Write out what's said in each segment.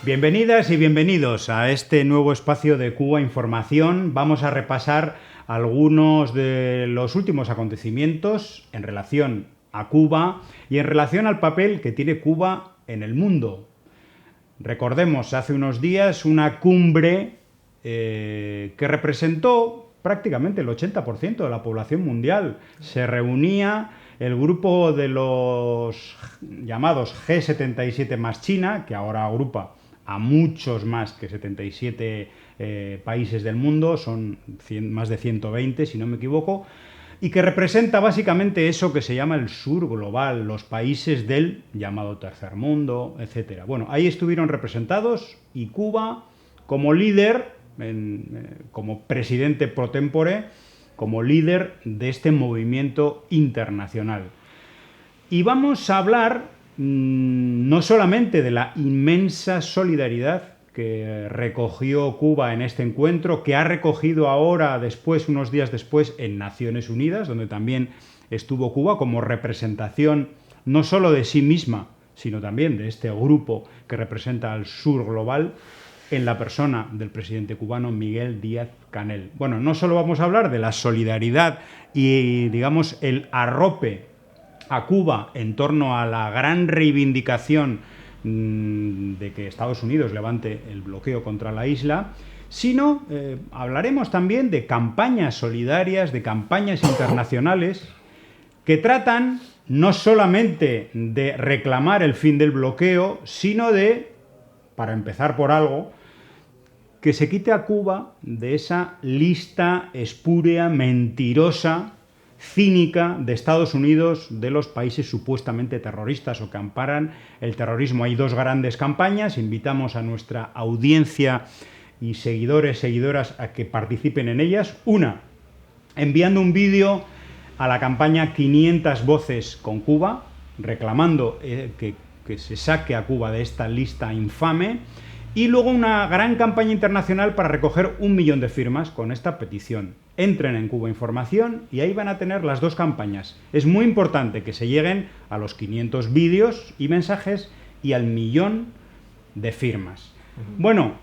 Bienvenidas y bienvenidos a este nuevo espacio de Cuba Información. Vamos a repasar algunos de los últimos acontecimientos en relación a Cuba y en relación al papel que tiene Cuba en el mundo. Recordemos, hace unos días una cumbre que representó prácticamente el 80% de la población mundial. Se reunía el grupo de los llamados G77 más China, que ahora agrupa a muchos más que 77 países del mundo, son más de 120 si no me equivoco, y que representa básicamente eso que se llama el sur global, los países del llamado tercer mundo, etc. Bueno, ahí estuvieron representados y Cuba como líder, como presidente pro tempore, como líder de este movimiento internacional. Y vamos a hablar no solamente de la inmensa solidaridad que recogió Cuba en este encuentro, que ha recogido ahora, unos días después, en Naciones Unidas, donde también estuvo Cuba como representación no solo de sí misma, sino también de este grupo que representa al sur global, en la persona del presidente cubano Miguel Díaz-Canel. Bueno, no solo vamos a hablar de la solidaridad y, digamos, el arrope a Cuba en torno a la gran reivindicación de que Estados Unidos levante el bloqueo contra la isla, sino hablaremos también de campañas solidarias, de campañas internacionales que tratan no solamente de reclamar el fin del bloqueo, sino de, para empezar por algo, que se quite a Cuba de esa lista espúrea, mentirosa, cínica de Estados Unidos de los países supuestamente terroristas o que amparan el terrorismo. Hay dos grandes campañas, invitamos a nuestra audiencia y seguidoras a que participen en ellas. Una, enviando un vídeo a la campaña 500 voces con Cuba, reclamando que se saque a Cuba de esta lista infame. Y luego una gran campaña internacional para recoger 1 millón de firmas con esta petición. Entren en Cuba Información y ahí van a tener las dos campañas. Es muy importante que se lleguen a los 500 vídeos y mensajes y al 1 millón de firmas. Bueno,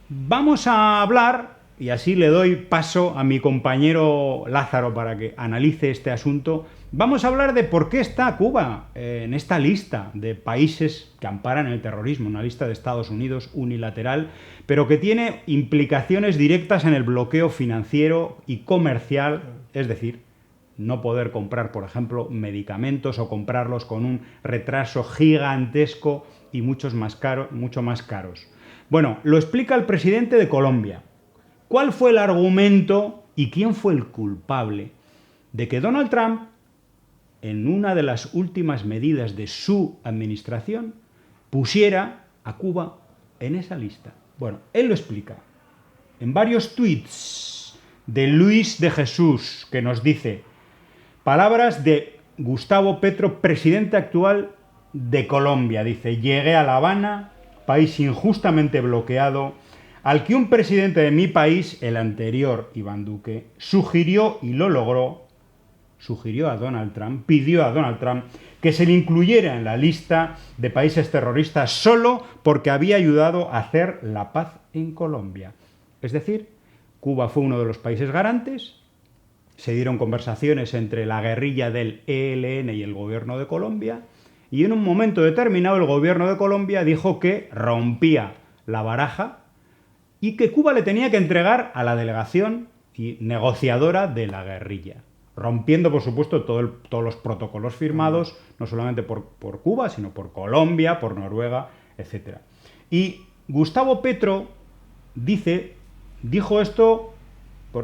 vamos a hablar, y así le doy paso a mi compañero Lázaro para que analice este asunto. Vamos a hablar de por qué está Cuba en esta lista de países que amparan el terrorismo, una lista de Estados Unidos unilateral, pero que tiene implicaciones directas en el bloqueo financiero y comercial, es decir, no poder comprar, por ejemplo, medicamentos o comprarlos con un retraso gigantesco y mucho más caros. Bueno, lo explica el presidente de Colombia. ¿Cuál fue el argumento y quién fue el culpable de que Donald Trump, en una de las últimas medidas de su administración, pusiera a Cuba en esa lista? Bueno, él lo explica en varios tuits de Luis de Jesús, que nos dice palabras de Gustavo Petro, presidente actual de Colombia. Dice: llegué a La Habana, país injustamente bloqueado, al que un presidente de mi país, el anterior Iván Duque, sugirió y lo logró, pidió a Donald Trump que se le incluyera en la lista de países terroristas solo porque había ayudado a hacer la paz en Colombia. Es decir, Cuba fue uno de los países garantes, se dieron conversaciones entre la guerrilla del ELN y el gobierno de Colombia, y en un momento determinado el gobierno de Colombia dijo que rompía la baraja y que Cuba le tenía que entregar a la delegación negociadora de la guerrilla, rompiendo, por supuesto, todos los protocolos firmados, no solamente por Cuba, sino por Colombia, por Noruega, etc. Y Gustavo Petro dijo esto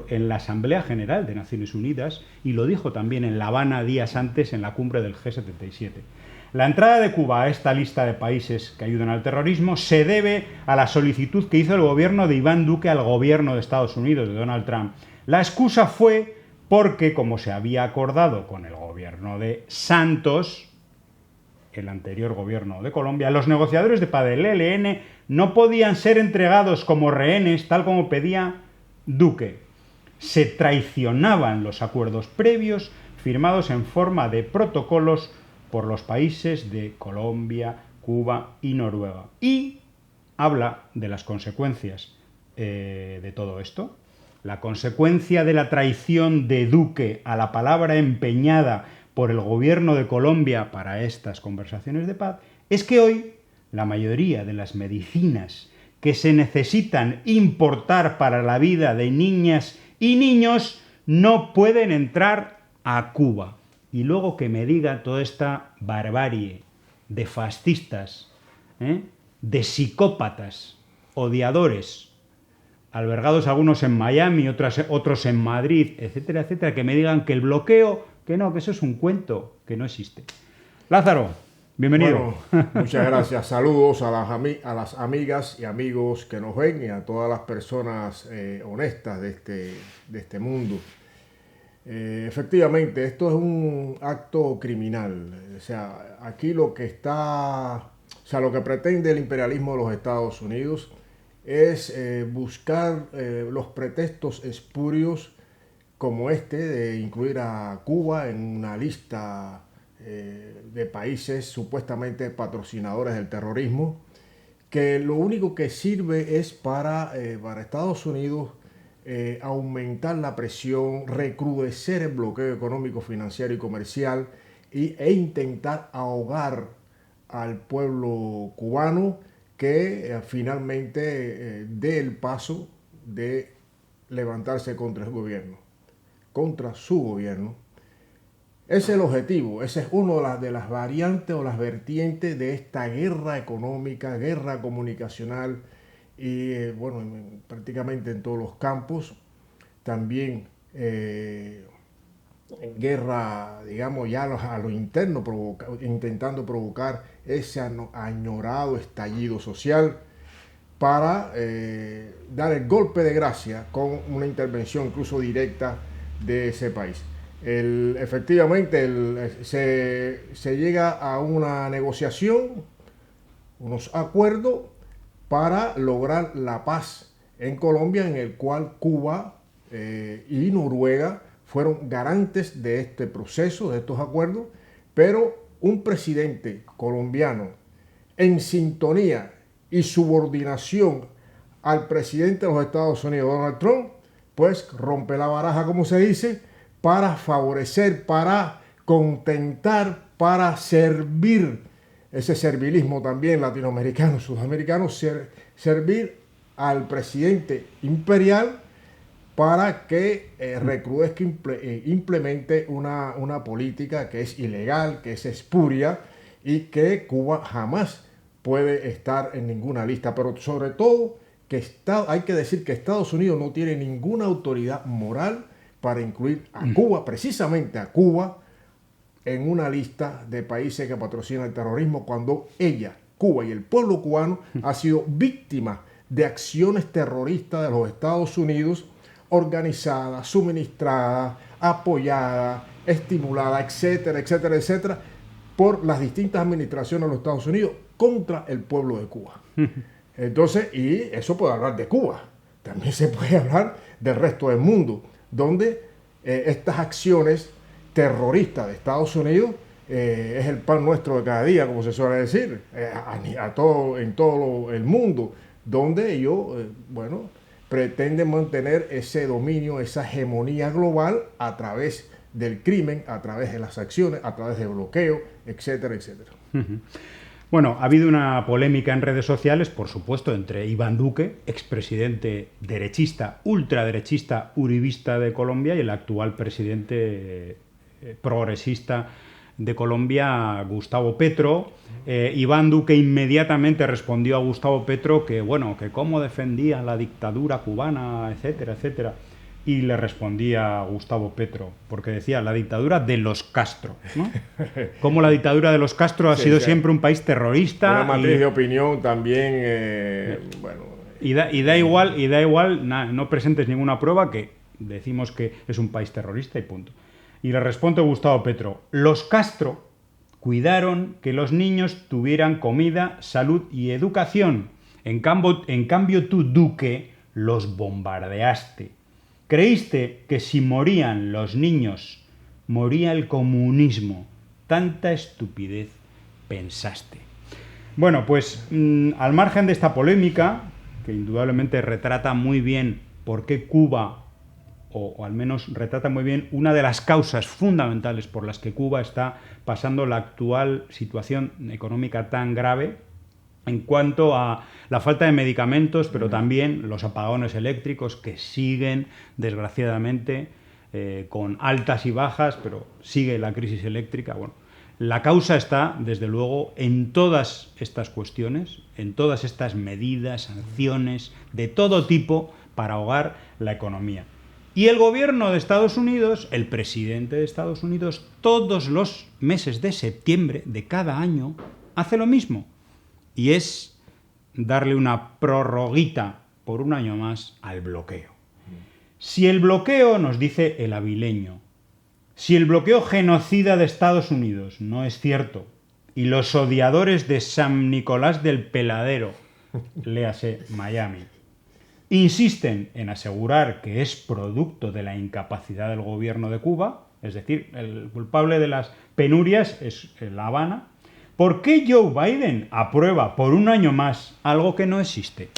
en la Asamblea General de Naciones Unidas y lo dijo también en La Habana días antes en la cumbre del G77. La entrada de Cuba a esta lista de países que ayudan al terrorismo se debe a la solicitud que hizo el gobierno de Iván Duque al gobierno de Estados Unidos, de Donald Trump. La excusa fue porque, como se había acordado con el gobierno de Santos, el anterior gobierno de Colombia, los negociadores de paz del ELN no podían ser entregados como rehenes, tal como pedía Duque. Se traicionaban los acuerdos previos firmados en forma de protocolos por los países de Colombia, Cuba y Noruega. Y habla de las consecuencias de todo esto. La consecuencia de la traición de Duque a la palabra empeñada por el gobierno de Colombia para estas conversaciones de paz es que hoy la mayoría de las medicinas que se necesitan importar para la vida de niñas y niños no pueden entrar a Cuba. Y luego que me diga toda esta barbarie de fascistas, de psicópatas, odiadores, albergados algunos en Miami, otros en Madrid, etcétera, etcétera, que me digan que el bloqueo, que no, que eso es un cuento, que no existe. Lázaro, bienvenido. Bueno, muchas gracias. Saludos a las amigas y amigos que nos ven y a todas las personas honestas de este mundo. Efectivamente, esto es un acto criminal. O sea, aquí lo que pretende el imperialismo de los Estados Unidos es buscar los pretextos espurios como este de incluir a Cuba en una lista de países supuestamente patrocinadores del terrorismo, que lo único que sirve es para Estados Unidos aumentar la presión, recrudecer el bloqueo económico, financiero y comercial e intentar ahogar al pueblo cubano que finalmente dé el paso de levantarse contra el gobierno, contra su gobierno. Ese es el objetivo, ese es una de las variantes o las vertientes de esta guerra económica, guerra comunicacional y prácticamente en todos los campos. También guerra, digamos, ya a lo interno, intentando provocar ese añorado estallido social para dar el golpe de gracia con una intervención incluso directa de ese país. Efectivamente se llega a una negociación, unos acuerdos para lograr la paz en Colombia, en el cual Cuba y Noruega fueron garantes de este proceso, de estos acuerdos, pero un presidente colombiano en sintonía y subordinación al presidente de los Estados Unidos, Donald Trump, pues rompe la baraja, como se dice, para favorecer, para contentar, para servir, ese servilismo también latinoamericano, sudamericano, servir al presidente imperial para que recrudezca, implemente una política que es ilegal, que es espuria y que Cuba jamás puede estar en ninguna lista. Pero sobre todo, hay que decir que Estados Unidos no tiene ninguna autoridad moral para incluir a Cuba, precisamente a Cuba, en una lista de países que patrocinan el terrorismo, cuando Cuba y el pueblo cubano ha sido víctima de acciones terroristas de los Estados Unidos, organizada, suministrada, apoyada, estimulada, etcétera, etcétera, etcétera, por las distintas administraciones de los Estados Unidos contra el pueblo de Cuba. Entonces, y eso puede hablar de Cuba, también se puede hablar del resto del mundo, donde estas acciones terroristas de Estados Unidos es el pan nuestro de cada día, como se suele decir, en todo el mundo, donde ellos, pretenden mantener ese dominio, esa hegemonía global a través del crimen, a través de las acciones, a través del bloqueo, etcétera, etcétera. Bueno, ha habido una polémica en redes sociales, por supuesto, entre Iván Duque, expresidente derechista, ultraderechista, uribista de Colombia, y el actual presidente progresista de Colombia, Gustavo Petro. Iván Duque inmediatamente respondió a Gustavo Petro que cómo defendía la dictadura cubana, etcétera, etcétera. Y le respondía a Gustavo Petro, porque decía la dictadura de los Castro, ¿no? Como la dictadura de los Castro ha sido siempre un país terrorista. Una matriz de opinión también, Y da igual, no presentes ninguna prueba, que decimos que es un país terrorista y punto. Y le responde Gustavo Petro: los Castro cuidaron que los niños tuvieran comida, salud y educación. En cambio tú, Duque, los bombardeaste. Creíste que si morían los niños, moría el comunismo. Tanta estupidez pensaste. Bueno, pues al margen de esta polémica, que indudablemente retrata muy bien por qué Cuba, o al menos retrata muy bien una de las causas fundamentales por las que Cuba está pasando la actual situación económica tan grave, en cuanto a la falta de medicamentos, pero también los apagones eléctricos que siguen, desgraciadamente, con altas y bajas, pero sigue la crisis eléctrica. Bueno, la causa está, desde luego, en todas estas cuestiones, en todas estas medidas, sanciones, de todo tipo, para ahogar la economía. Y el gobierno de Estados Unidos, el presidente de Estados Unidos, todos los meses de septiembre de cada año, hace lo mismo. Y es darle una prorroguita por un año más al bloqueo. Si el bloqueo, nos dice el avileño, si el bloqueo genocida de Estados Unidos no es cierto, y los odiadores de San Nicolás del Peladero, léase Miami, insisten en asegurar que es producto de la incapacidad del gobierno de Cuba, es decir, el culpable de las penurias es La Habana, ¿por qué Joe Biden aprueba por un año más algo que no existe?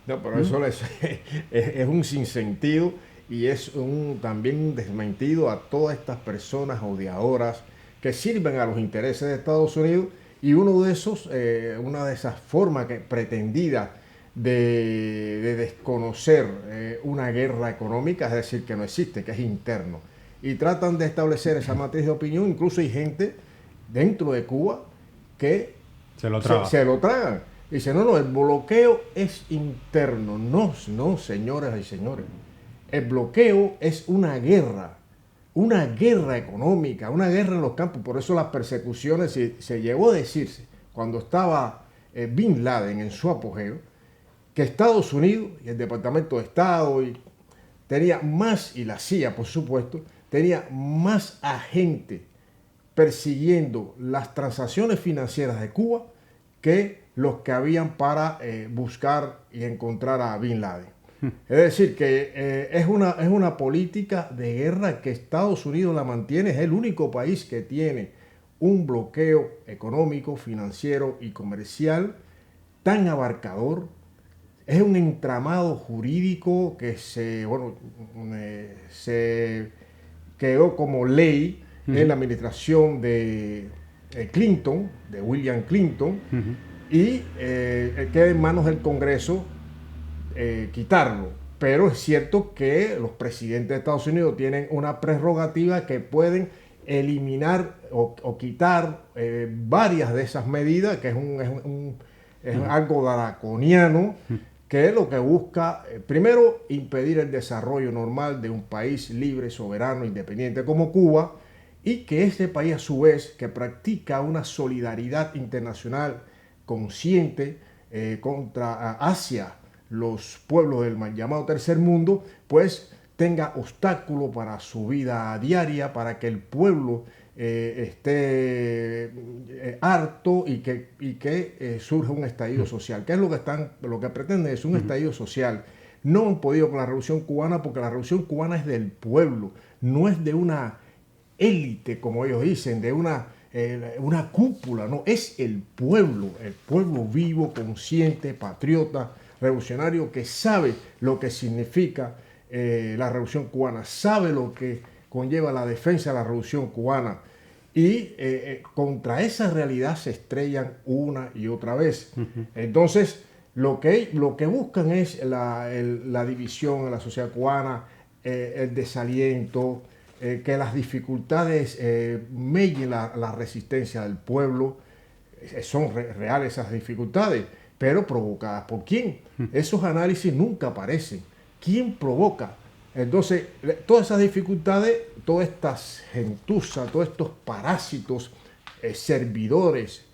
No, pero eso es un sinsentido y es también un desmentido a todas estas personas odiadoras que sirven a los intereses de Estados Unidos, y una de esas formas pretendida de desconocer una guerra económica, es decir, que no existe, que es interno. Y tratan de establecer esa matriz de opinión. Incluso hay gente dentro de Cuba que se lo traga. Se lo tragan. Dice, no, el bloqueo es interno. No, señoras y señores. El bloqueo es una guerra económica, una guerra en los campos. Por eso las persecuciones, se llegó a decirse, cuando estaba Bin Laden en su apogeo, que Estados Unidos y el Departamento de Estado tenía más, y la CIA, por supuesto, tenía más agentes persiguiendo las transacciones financieras de Cuba que los que habían para buscar y encontrar a Bin Laden. Es decir, que es una política de guerra que Estados Unidos la mantiene. Es el único país que tiene un bloqueo económico, financiero y comercial tan abarcador. Es un entramado jurídico que se quedó como ley en la administración de Clinton, de William Clinton, y queda en manos del Congreso quitarlo. Pero es cierto que los presidentes de Estados Unidos tienen una prerrogativa que pueden eliminar o quitar varias de esas medidas, que es algo draconiano, que es lo que busca, primero, impedir el desarrollo normal de un país libre, soberano, independiente como Cuba, y que este país, a su vez, que practica una solidaridad internacional consciente hacia los pueblos del mal llamado tercer mundo, pues tenga obstáculos para su vida diaria, para que el pueblo esté harto y que surja un estallido social. ¿Qué es lo que pretenden? Es un estallido social. No han podido con la Revolución Cubana, porque la Revolución Cubana es del pueblo, no es de una élite, como ellos dicen, de una cúpula, no, es el pueblo vivo, consciente, patriota, revolucionario, que sabe lo que significa la Revolución Cubana, sabe lo que conlleva la defensa de la Revolución Cubana, y contra esa realidad se estrellan una y otra vez. Entonces, lo que buscan es la división en la sociedad cubana, el desaliento, que las dificultades mellen la resistencia del pueblo. Son reales esas dificultades, pero provocadas por quién. Esos análisis nunca aparecen. ¿Quién provoca? Entonces, todas esas dificultades, todas estas gentuzas, todos estos parásitos servidores,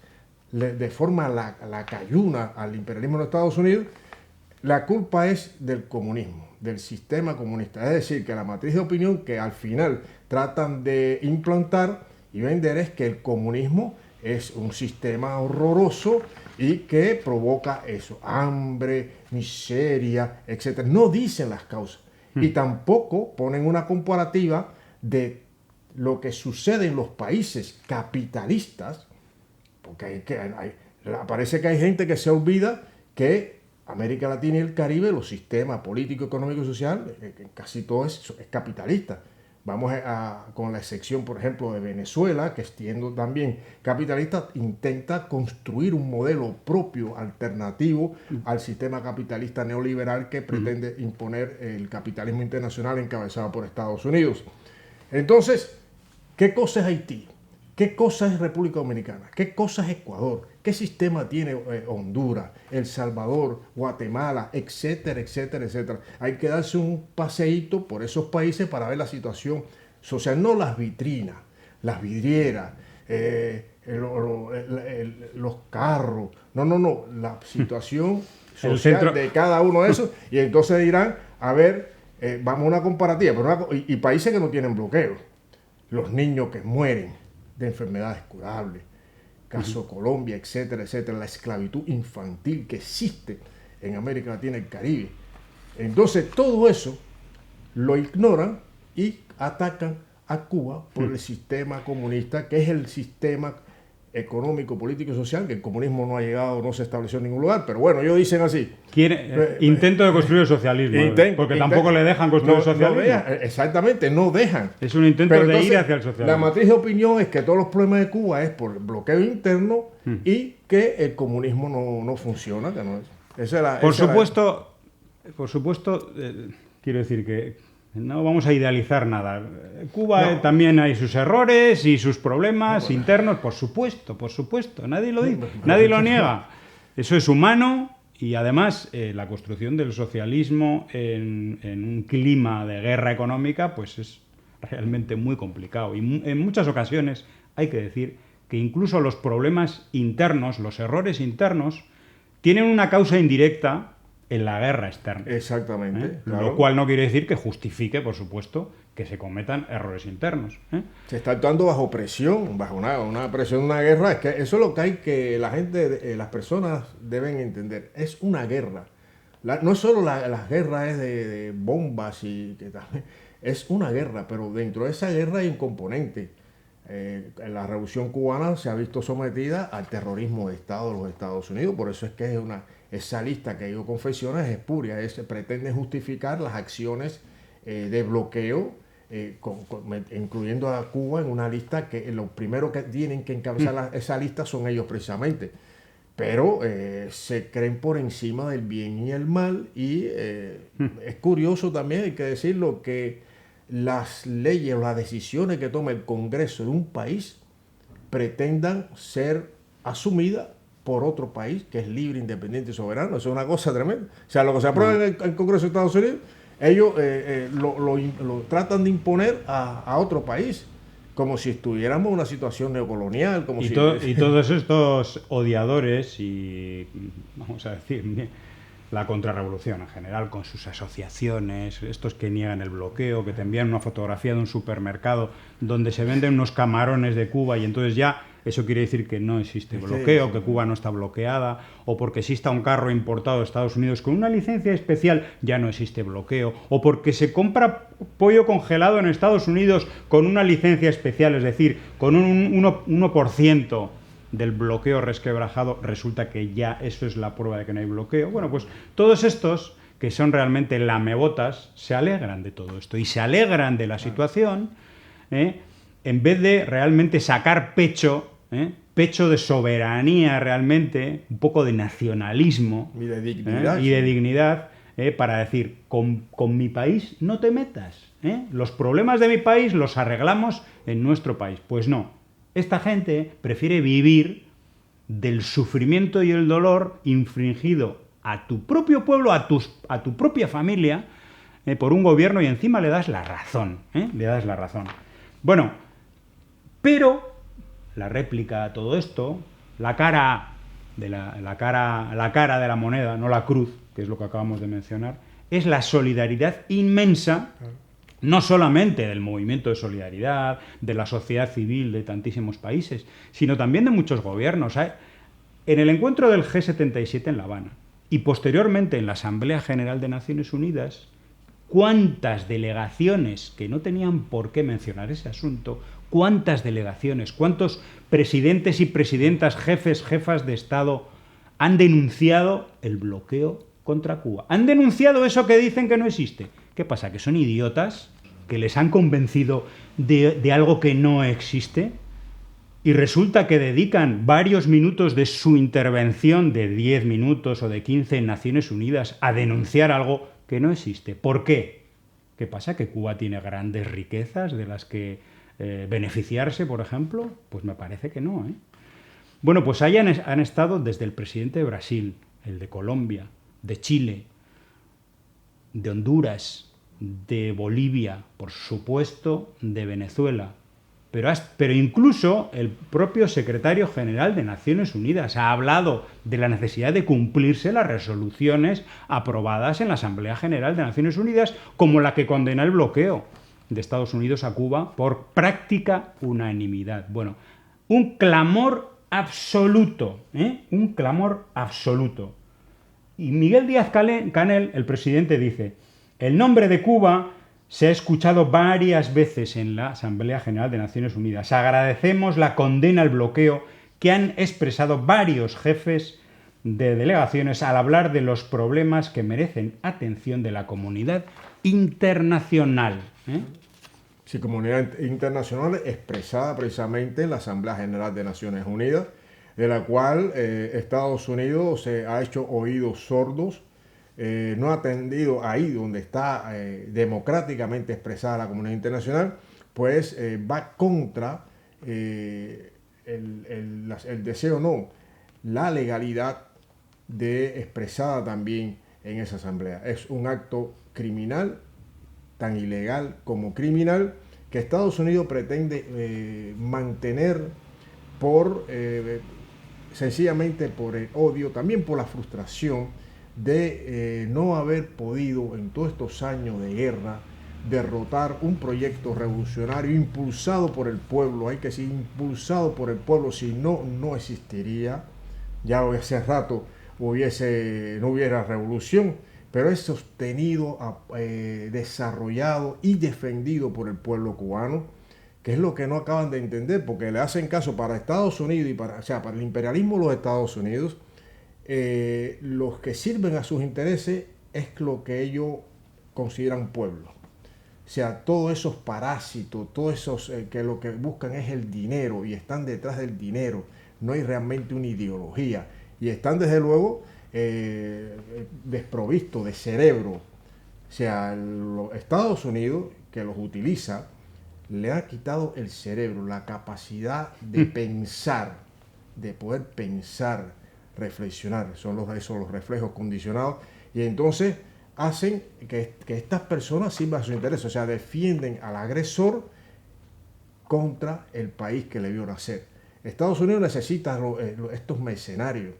de forma lacayuna al imperialismo de Estados Unidos, la culpa es del comunismo, del sistema comunista. Es decir, que la matriz de opinión que al final tratan de implantar y vender es que el comunismo es un sistema horroroso y que provoca eso, hambre, miseria, etc. No dicen las causas. Y tampoco ponen una comparativa de lo que sucede en los países capitalistas, porque Parece que hay gente que se olvida que América Latina y el Caribe, los sistemas político, económico y social, casi todo es capitalista. Vamos con la excepción, por ejemplo, de Venezuela, que siendo también capitalista, intenta construir un modelo propio, alternativo al sistema capitalista neoliberal que pretende imponer el capitalismo internacional encabezado por Estados Unidos. Entonces, ¿qué cosa es Haití? ¿Qué cosa es República Dominicana? ¿Qué cosa es Ecuador? ¿Qué sistema tiene Honduras, El Salvador, Guatemala, etcétera, etcétera, etcétera? Hay que darse un paseíto por esos países para ver la situación social, no las vitrinas, las vidrieras, los carros, no, la situación social de cada uno de esos, y entonces dirán, a ver, vamos a una comparativa, pero y países que no tienen bloqueo, los niños que mueren de enfermedades curables, caso Colombia, etcétera, etcétera, la esclavitud infantil que existe en América Latina y el Caribe. Entonces, todo eso lo ignoran y atacan a Cuba por el sistema comunista, que es el sistema económico, político y social, que el comunismo no ha llegado, no se estableció en ningún lugar, pero bueno, ellos dicen así. Intento de construir el socialismo, porque tampoco le dejan construir el socialismo. Exactamente, no dejan. Es un intento de ir hacia el socialismo. La matriz de opinión es que todos los problemas de Cuba es por bloqueo interno y que el comunismo no funciona. Que no es. Por supuesto, quiero decir que no vamos a idealizar nada. Cuba también hay sus errores y sus problemas internos, por supuesto, nadie lo dice, nadie lo niega. Eso es humano y además la construcción del socialismo en un clima de guerra económica pues es realmente muy complicado. Y en muchas ocasiones hay que decir que incluso los problemas internos, los errores internos, tienen una causa indirecta en la guerra externa. Exactamente. Claro. Lo cual no quiere decir que justifique, por supuesto, que se cometan errores internos. Se está actuando bajo presión, bajo una presión de una guerra. Es que eso es lo que hay que la gente, las personas deben entender. Es una guerra. No es solo las guerras de bombas y que también es una guerra, pero dentro de esa guerra hay un componente. La revolución cubana se ha visto sometida al terrorismo de Estado de los Estados Unidos, por eso es que esa lista que yo confesiono es espuria, pretende justificar las acciones de bloqueo, incluyendo a Cuba en una lista que los primeros que tienen que encabezar esa lista son ellos precisamente. Pero se creen por encima del bien y el mal y es curioso también, hay que decirlo, que las leyes o las decisiones que toma el Congreso de un país pretendan ser asumidas por otro país que es libre, independiente y soberano. Eso es una cosa tremenda. O sea, lo que se aprueba en el Congreso de Estados Unidos, ellos lo tratan de imponer a otro país, como si estuviéramos en una situación neocolonial. Y todos estos odiadores y, vamos a decir, la contrarrevolución en general, con sus asociaciones, estos que niegan el bloqueo, que te envían una fotografía de un supermercado donde se venden unos camarones de Cuba y entonces ya eso quiere decir que no existe bloqueo, que Cuba no está bloqueada, o porque exista un carro importado de Estados Unidos con una licencia especial ya no existe bloqueo, o porque se compra pollo congelado en Estados Unidos con una licencia especial, es decir, con un 1% del bloqueo resquebrajado, resulta que ya eso es la prueba de que no hay bloqueo. Bueno, pues todos estos, que son realmente lamebotas, se alegran de todo esto y se alegran de la situación, en vez de realmente sacar pecho de soberanía realmente, un poco de nacionalismo y de dignidad, para decir, con mi país no te metas, los problemas de mi país los arreglamos en nuestro país. Pues no. Esta gente prefiere vivir del sufrimiento y el dolor infringido a tu propio pueblo, a tu propia familia, por un gobierno y encima le das la razón. Bueno, pero la réplica a todo esto, la cara de la moneda, no la cruz, que es lo que acabamos de mencionar, es la solidaridad inmensa. No solamente del movimiento de solidaridad, de la sociedad civil de tantísimos países, sino también de muchos gobiernos. En el encuentro del G77 en La Habana y posteriormente en la Asamblea General de Naciones Unidas, cuántas delegaciones, que no tenían por qué mencionar ese asunto, cuántas delegaciones, cuántos presidentes y presidentas, jefas de Estado han denunciado el bloqueo contra Cuba. Han denunciado eso que dicen que no existe. ¿Qué pasa? ¿Que son idiotas? ¿Que les han convencido de algo que no existe? Y resulta que dedican varios minutos de su intervención, de 10 minutos o de 15 en Naciones Unidas, a denunciar algo que no existe. ¿Por qué? ¿Qué pasa? ¿Que Cuba tiene grandes riquezas de las que beneficiarse, por ejemplo? Pues me parece que no, ¿eh? Bueno, pues ahí han estado desde el presidente de Brasil, el de Colombia, de Chile, de Honduras, de Bolivia, por supuesto, de Venezuela. Pero incluso el propio secretario general de Naciones Unidas ha hablado de la necesidad de cumplirse las resoluciones aprobadas en la Asamblea General de Naciones Unidas, como la que condena el bloqueo de Estados Unidos a Cuba por práctica unanimidad. Bueno, un clamor absoluto, un clamor absoluto. Y Miguel Díaz-Canel, el presidente, dice: el nombre de Cuba se ha escuchado varias veces en la Asamblea General de Naciones Unidas. Agradecemos la condena al bloqueo que han expresado varios jefes de delegaciones al hablar de los problemas que merecen atención de la comunidad internacional. Sí, comunidad internacional expresada precisamente en la Asamblea General de Naciones Unidas, de la cual Estados Unidos se ha hecho oídos sordos. No ha atendido ahí donde está democráticamente expresada la comunidad internacional, pues va contra el deseo, no, la legalidad expresada también en esa asamblea. Es un acto criminal, tan ilegal como criminal, que Estados Unidos pretende mantener sencillamente por el odio, también por la frustración de no haber podido en todos estos años de guerra derrotar un proyecto revolucionario impulsado por el pueblo. Hay que decir impulsado por el pueblo, si no, no existiría. Ya hace rato no hubiera revolución, pero es sostenido, desarrollado y defendido por el pueblo cubano, que es lo que no acaban de entender, porque le hacen caso para Estados Unidos y para el imperialismo de los Estados Unidos. Los que sirven a sus intereses es lo que ellos consideran pueblo. O sea, todos esos parásitos, todos esos que lo que buscan es el dinero y están detrás del dinero, no hay realmente una ideología y están desde luego desprovistos de cerebro. O sea, los Estados Unidos, que los utiliza, le ha quitado el cerebro, la capacidad de pensar, de poder pensar, reflexionar. Son los reflejos condicionados, y entonces hacen que estas personas sirvan a su interés, o sea, defienden al agresor contra el país que le vio nacer. Estados Unidos necesita estos mercenarios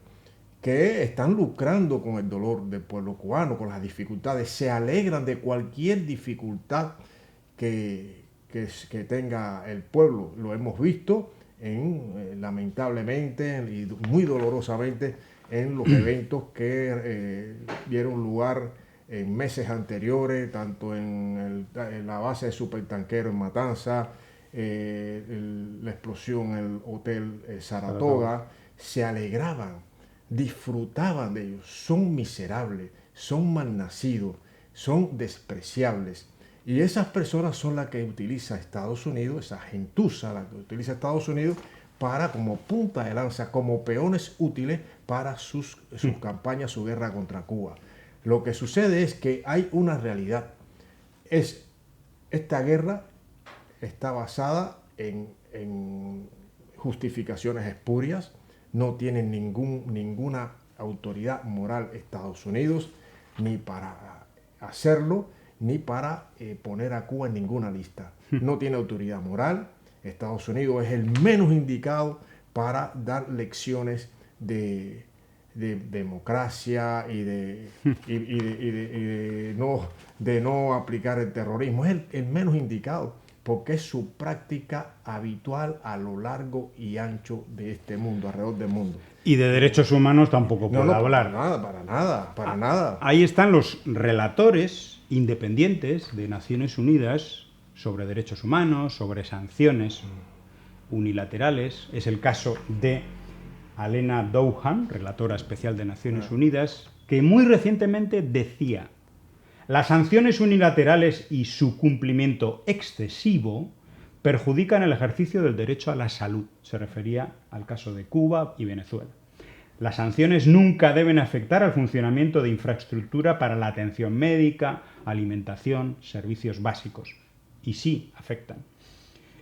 que están lucrando con el dolor del pueblo cubano, con las dificultades, se alegran de cualquier dificultad que tenga el pueblo. Lo hemos visto lamentablemente y muy dolorosamente en los eventos que dieron lugar en meses anteriores, tanto en la base de supertanquero en Matanza, la explosión en el Hotel Saratoga. Se alegraban, disfrutaban de ellos. Son miserables, son malnacidos, son despreciables. Y esas personas son las que utiliza Estados Unidos, esa gentuza la que utiliza Estados Unidos como punta de lanza, como peones útiles para sus campañas, su guerra contra Cuba. Lo que sucede es que hay una realidad. Esta guerra está basada en justificaciones espurias, no tiene ninguna autoridad moral Estados Unidos, ni para hacerlo, ni para poner a Cuba en ninguna lista. No tiene autoridad moral. Estados Unidos es el menos indicado para dar lecciones de democracia y de no aplicar el terrorismo. Es el menos indicado, porque es su práctica habitual a lo largo y ancho de este mundo, alrededor del mundo. Y de derechos humanos tampoco puede hablar. Para nada. Ahí están los relatores independientes de Naciones Unidas sobre derechos humanos, sobre sanciones. unilaterales. Es el caso de Alena Douhan, relatora especial de Naciones Unidas, que muy recientemente decía: las sanciones unilaterales y su cumplimiento excesivo perjudican el ejercicio del derecho a la salud. Se refería al caso de Cuba y Venezuela. Las sanciones nunca deben afectar al funcionamiento de infraestructura para la atención médica, alimentación, servicios básicos. Y sí, afectan.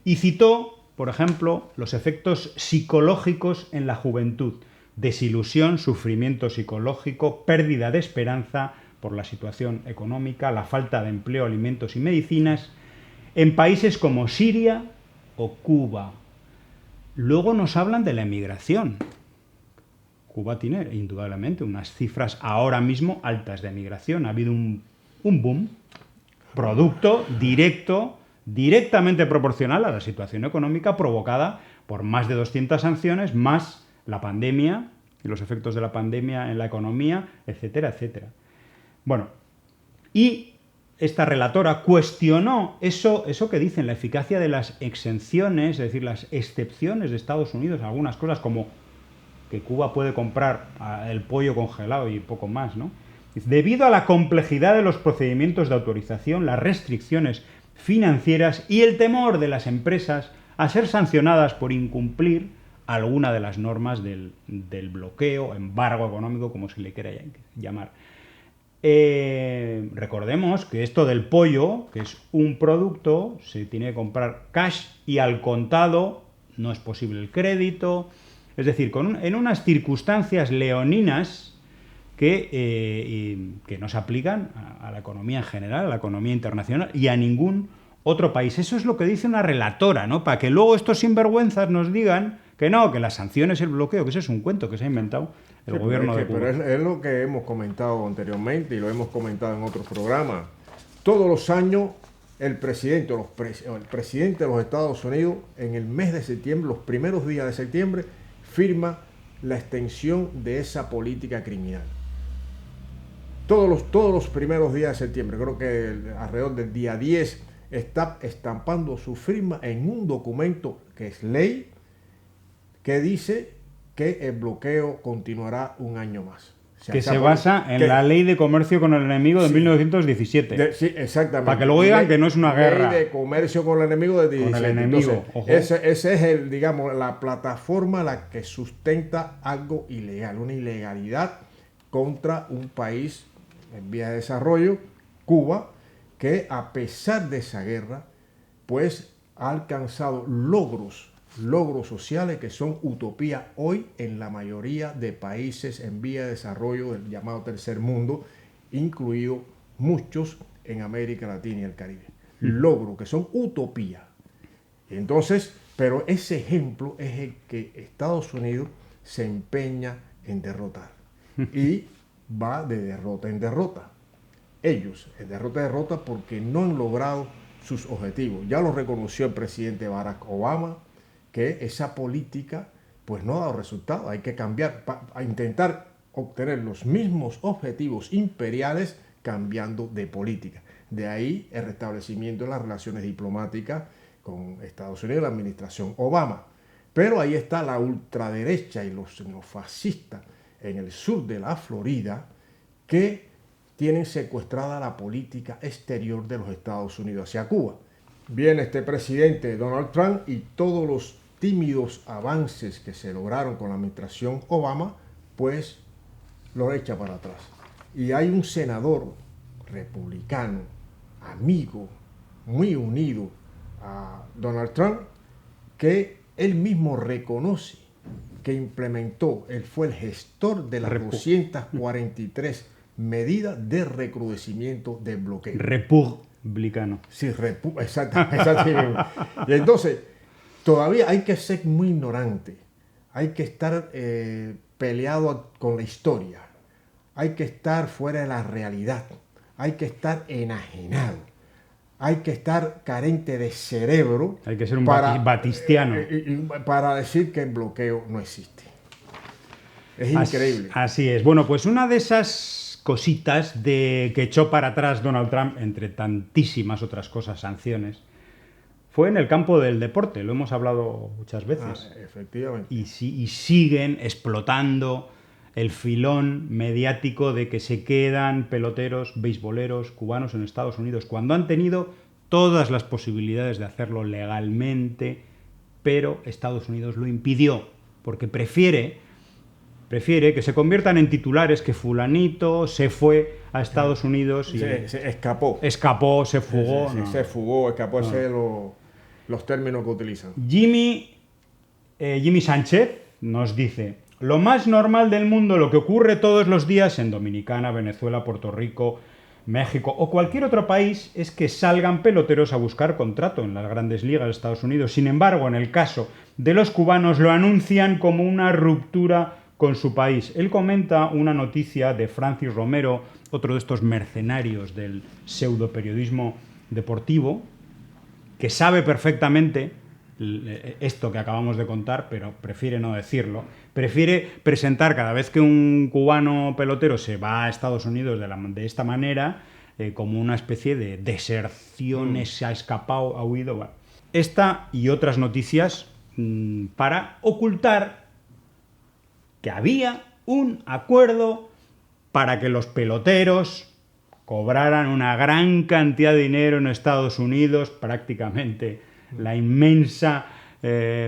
Y citó, por ejemplo, los efectos psicológicos en la juventud: desilusión, sufrimiento psicológico, pérdida de esperanza por la situación económica, la falta de empleo, alimentos y medicinas, en países como Siria o Cuba. Luego nos hablan de la emigración. Cuba tiene indudablemente unas cifras ahora mismo altas de emigración. Ha habido un boom, producto directamente proporcional a la situación económica provocada por más de 200 sanciones, más la pandemia y los efectos de la pandemia en la economía, etcétera, etcétera. Bueno, y esta relatora cuestionó eso que dicen, la eficacia de las exenciones, es decir, las excepciones de Estados Unidos, algunas cosas como que Cuba puede comprar el pollo congelado y poco más, ¿no? Debido a la complejidad de los procedimientos de autorización, las restricciones financieras y el temor de las empresas a ser sancionadas por incumplir alguna de las normas del bloqueo, embargo económico, como se le quiera llamar. Recordemos que esto del pollo, que es un producto, se tiene que comprar cash y al contado, no es posible el crédito. Es decir, en unas circunstancias leoninas que no se aplican a la economía en general, a la economía internacional y a ningún otro país. Eso es lo que dice una relatora, ¿no? Para que luego estos sinvergüenzas nos digan que no, que las sanciones y el bloqueo, que eso es un cuento que se ha inventado el gobierno de Cuba. Pero es lo que hemos comentado anteriormente y lo hemos comentado en otros programas. Todos los años el presidente de los Estados Unidos, en el mes de septiembre, los primeros días de septiembre, firma la extensión de esa política criminal. Todos los primeros días de septiembre, creo que alrededor del día 10, está estampando su firma en un documento que es ley, que dice que el bloqueo continuará un año más. O sea, que se basa en la ley de comercio con el enemigo de 1917. Sí, exactamente. Para que luego digan que no es una guerra. Ley de comercio con el enemigo de 17. Con el enemigo, entonces, ese es digamos, la plataforma la que sustenta algo ilegal, una ilegalidad contra un país en vías de desarrollo, Cuba, que a pesar de esa guerra, pues ha alcanzado logros sociales que son utopía hoy en la mayoría de países en vía de desarrollo del llamado tercer mundo, incluidos muchos en América Latina y el Caribe. Logros que son utopía. Entonces, pero ese ejemplo es el que Estados Unidos se empeña en derrotar. Y va de derrota en derrota. Ellos, de derrota en derrota, porque no han logrado sus objetivos. Ya lo reconoció el presidente Barack Obama, que esa política pues no ha dado resultado. Hay que cambiar, a intentar obtener los mismos objetivos imperiales cambiando de política. De ahí el restablecimiento de las relaciones diplomáticas con Estados Unidos, la administración Obama. Pero ahí está la ultraderecha y los neofascistas en el sur de la Florida, que tienen secuestrada la política exterior de los Estados Unidos hacia Cuba. Viene este presidente Donald Trump y todos los tímidos avances que se lograron con la administración Obama, pues lo echa para atrás. Y hay un senador republicano, amigo, muy unido a Donald Trump, que él mismo reconoce que implementó, él fue el gestor de las 243 medidas de recrudecimiento del bloqueo. Republicano. Sí, exactamente. Y entonces, todavía hay que ser muy ignorante, hay que estar peleado con la historia, hay que estar fuera de la realidad, hay que estar enajenado. Hay que estar carente de cerebro. Hay que ser un batistiano. Para decir que el bloqueo no existe. Es increíble. Así es. Bueno, pues una de esas cositas que echó para atrás Donald Trump, entre tantísimas otras cosas, sanciones, fue en el campo del deporte, lo hemos hablado muchas veces. Efectivamente. Y siguen explotando el filón mediático de que se quedan peloteros, beisboleros cubanos en Estados Unidos, cuando han tenido todas las posibilidades de hacerlo legalmente, pero Estados Unidos lo impidió, porque prefiere que se conviertan en titulares, que fulanito se fue a Estados Unidos y Se escapó. Se fugó. Sí, se fugó, escapó, ese es los términos que utilizan. Jimmy Sánchez nos dice: lo más normal del mundo, lo que ocurre todos los días en Dominicana, Venezuela, Puerto Rico, México o cualquier otro país, es que salgan peloteros a buscar contrato en las grandes ligas de Estados Unidos. Sin embargo, en el caso de los cubanos, lo anuncian como una ruptura con su país. Él comenta una noticia de Francis Romero, otro de estos mercenarios del pseudoperiodismo deportivo, que sabe perfectamente esto que acabamos de contar, pero prefiere no decirlo. Prefiere presentar cada vez que un cubano pelotero se va a Estados Unidos de esta manera, como una especie de deserción, se ha escapado, ha huido. Bueno, esta y otras noticias para ocultar que había un acuerdo para que los peloteros cobraran una gran cantidad de dinero en Estados Unidos, prácticamente la inmensa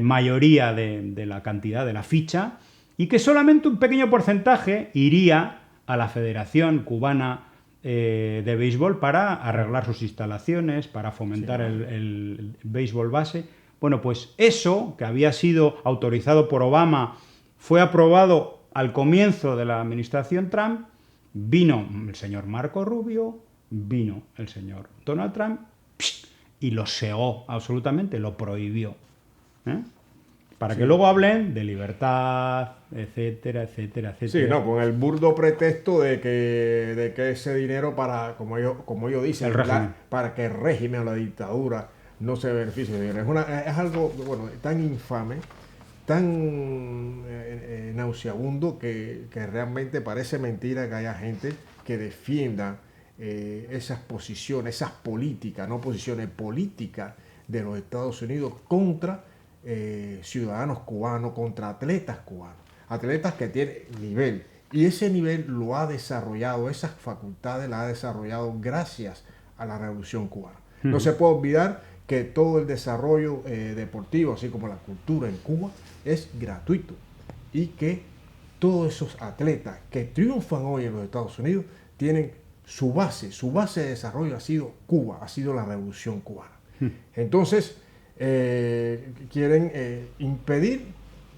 mayoría de la cantidad de la ficha, y que solamente un pequeño porcentaje iría a la Federación Cubana de Béisbol para arreglar sus instalaciones, para fomentar el béisbol base. Bueno, pues eso, que había sido autorizado por Obama, fue aprobado al comienzo de la administración Trump. Vino el señor Marco Rubio, vino el señor Donald Trump y lo cegó absolutamente, lo prohibió. Para que luego hablen de libertad, etcétera, etcétera, etcétera. Sí, no, con el burdo pretexto de que ese dinero para, como ellos dicen, para que el régimen o la dictadura no se beneficie de dinero. Es algo, bueno, tan infame, tan nauseabundo que realmente parece mentira que haya gente que defienda esas posiciones, esas políticas, no posiciones políticas de los Estados Unidos contra ciudadanos cubanos, contra atletas cubanos, atletas que tienen nivel, y ese nivel lo ha desarrollado, esas facultades las ha desarrollado gracias a la Revolución Cubana. No se puede olvidar que todo el desarrollo deportivo, así como la cultura en Cuba, es gratuito, y que todos esos atletas que triunfan hoy en los Estados Unidos tienen su base de desarrollo ha sido Cuba, ha sido la Revolución Cubana. Entonces, quieren impedir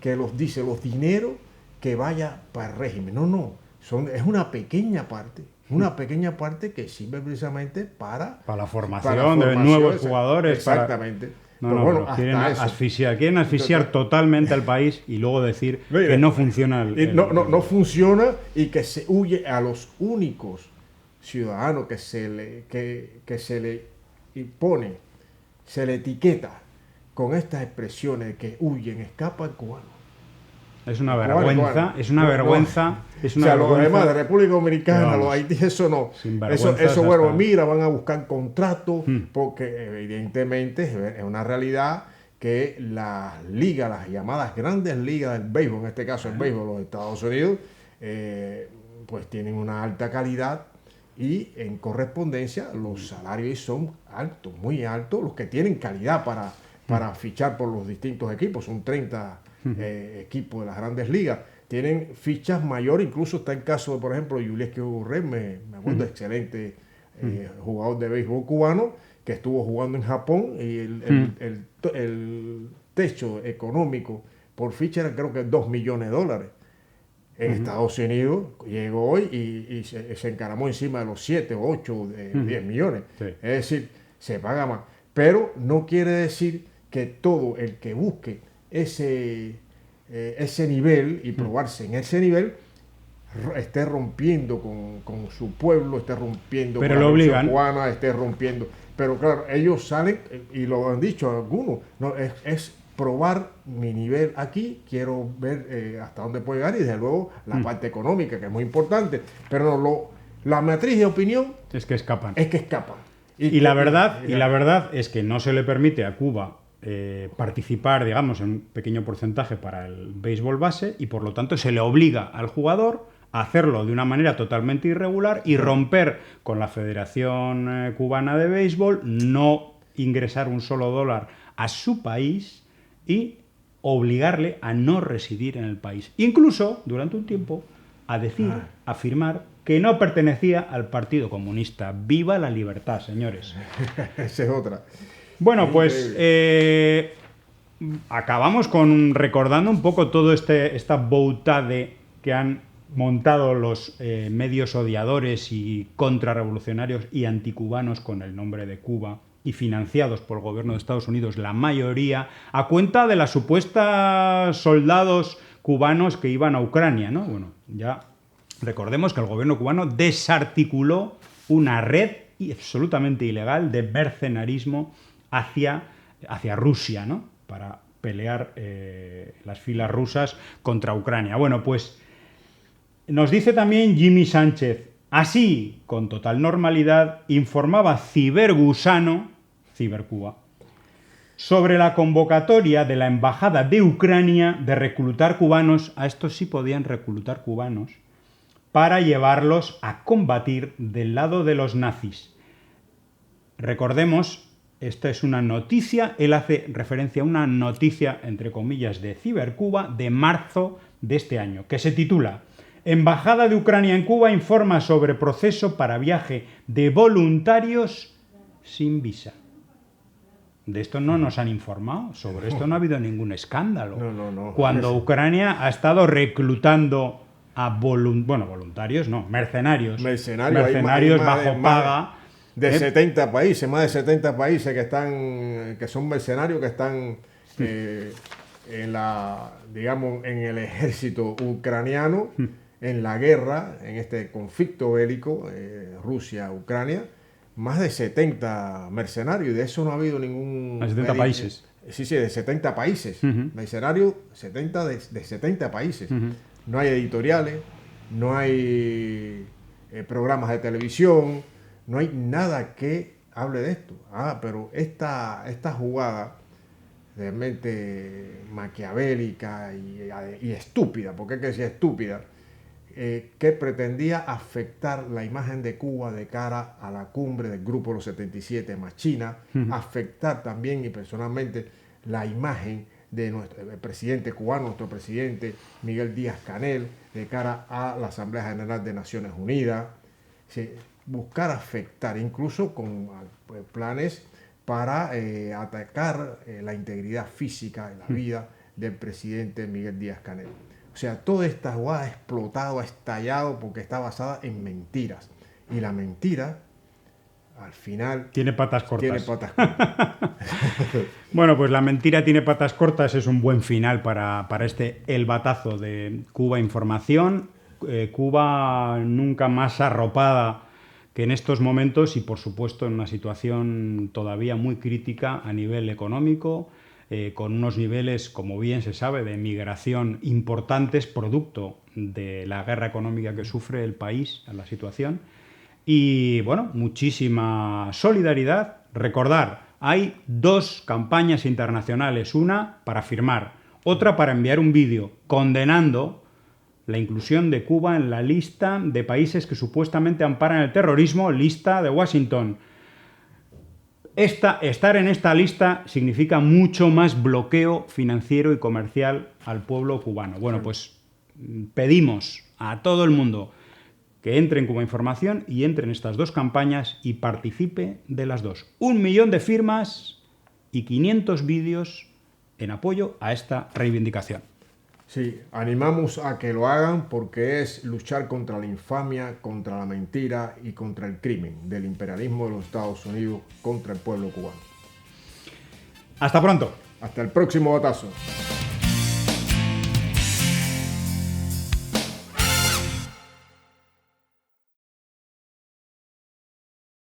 que los dineros que vaya para el régimen. No, es una pequeña parte que sirve precisamente para la formación de nuevos jugadores. Exactamente. Bueno, quieren asfixiar totalmente al país y luego decir que no funciona. No funciona, y que se huye a los únicos ciudadanos que se le impone, se le etiqueta con estas expresiones de que huyen, escapan cubanos. Es una vergüenza, es una vergüenza. Los demás de República Dominicana, los Haití, eso no. Eso bueno, mira, van a buscar contratos, porque evidentemente es una realidad que las ligas, las llamadas grandes ligas del béisbol, en este caso el béisbol de los Estados Unidos, pues tienen una alta calidad, y en correspondencia los salarios son altos, muy altos, los que tienen calidad para fichar por los distintos equipos. Son 30 equipos de las grandes ligas, tienen fichas mayores. Incluso está el caso de, por ejemplo, Yulieski Gurriel, me acuerdo, excelente jugador de béisbol cubano, que estuvo jugando en Japón, y el techo económico por ficha era, creo que, $2 millones. En Estados Unidos llegó hoy y se encaramó encima de los 7, 8, 10 millones. Sí. Es decir, se paga más. Pero no quiere decir que todo el que busque ese nivel y probarse en ese nivel esté rompiendo con su pueblo, esté rompiendo con la Revolución Cubana, esté rompiendo. Pero claro, ellos salen, y lo han dicho algunos, no, es probar mi nivel aquí, quiero ver hasta dónde puedo llegar, y desde luego la parte económica, que es muy importante. Pero la matriz de opinión es que escapan. Y la verdad es que no se le permite a Cuba participar, digamos, en un pequeño porcentaje para el béisbol base y por lo tanto se le obliga al jugador a hacerlo de una manera totalmente irregular y romper con la Federación Cubana de Béisbol, no ingresar un solo dólar a su país y obligarle a no residir en el país. Incluso, durante un tiempo, a decir, a afirmar que no pertenecía al Partido Comunista. ¡Viva la libertad, señores! Esa es otra. Bueno, pues acabamos recordando un poco todo esta boutade que han montado los medios odiadores y contrarrevolucionarios y anticubanos con el nombre de Cuba y financiados por el gobierno de Estados Unidos, la mayoría, a cuenta de las supuestas soldados cubanos que iban a Ucrania, ¿no? Bueno, ya recordemos que el gobierno cubano desarticuló una red absolutamente ilegal de mercenarismo hacia Rusia, ¿no? Para pelear las filas rusas contra Ucrania. Bueno, pues nos dice también Jimmy Sánchez, así, con total normalidad, informaba Cibergusano, Cibercuba, sobre la convocatoria de la Embajada de Ucrania de reclutar cubanos, a estos sí podían reclutar cubanos, para llevarlos a combatir del lado de los nazis. Recordemos, esta es una noticia, él hace referencia a una noticia, entre comillas, de Cibercuba de marzo de este año, que se titula Embajada de Ucrania en Cuba informa sobre proceso para viaje de voluntarios sin visa. De esto no nos han informado, sobre esto no ha habido ningún escándalo. No. Cuando Ucrania ha estado reclutando a voluntarios, no, mercenarios bajo paga. De 70 países, más de 70 países que son mercenarios, que están en el ejército ucraniano, en la guerra, en este conflicto bélico, Rusia-Ucrania, más de 70 mercenarios, y de eso no ha habido ningún... De 70 países. Sí, de 70 países. Mercenarios de 70 países. No hay editoriales, no hay programas de televisión, no hay nada que hable de esto. Pero esta jugada realmente maquiavélica y estúpida, porque hay que decir estúpida, que pretendía afectar la imagen de Cuba de cara a la cumbre del Grupo de los 77 más China, afectar también y personalmente la imagen de nuestro presidente cubano, nuestro presidente Miguel Díaz-Canel, de cara a la Asamblea General de Naciones Unidas, buscar afectar, incluso con planes para atacar la integridad física y la vida del presidente Miguel Díaz-Canel. O sea, toda esta jugada ha explotado, ha estallado porque está basada en mentiras. Y la mentira, al final... Tiene patas cortas. Bueno, pues la mentira tiene patas cortas es un buen final para el batazo de Cuba Información. Cuba nunca más arropada que en estos momentos y, por supuesto, en una situación todavía muy crítica a nivel económico, con unos niveles, como bien se sabe, de migración importantes, producto de la guerra económica que sufre el país, la situación. Y, bueno, muchísima solidaridad. Recordar, hay 2 campañas internacionales, una para firmar, otra para enviar un vídeo condenando la inclusión de Cuba en la lista de países que supuestamente amparan el terrorismo, lista de Washington. Estar en esta lista significa mucho más bloqueo financiero y comercial al pueblo cubano. Bueno, pues pedimos a todo el mundo que entre en Cuba Información y entre en estas 2 campañas y participe de las 2. 1 millón de firmas y 500 vídeos en apoyo a esta reivindicación. Sí, animamos a que lo hagan porque es luchar contra la infamia, contra la mentira y contra el crimen del imperialismo de los Estados Unidos contra el pueblo cubano. Hasta pronto. Hasta el próximo batazo.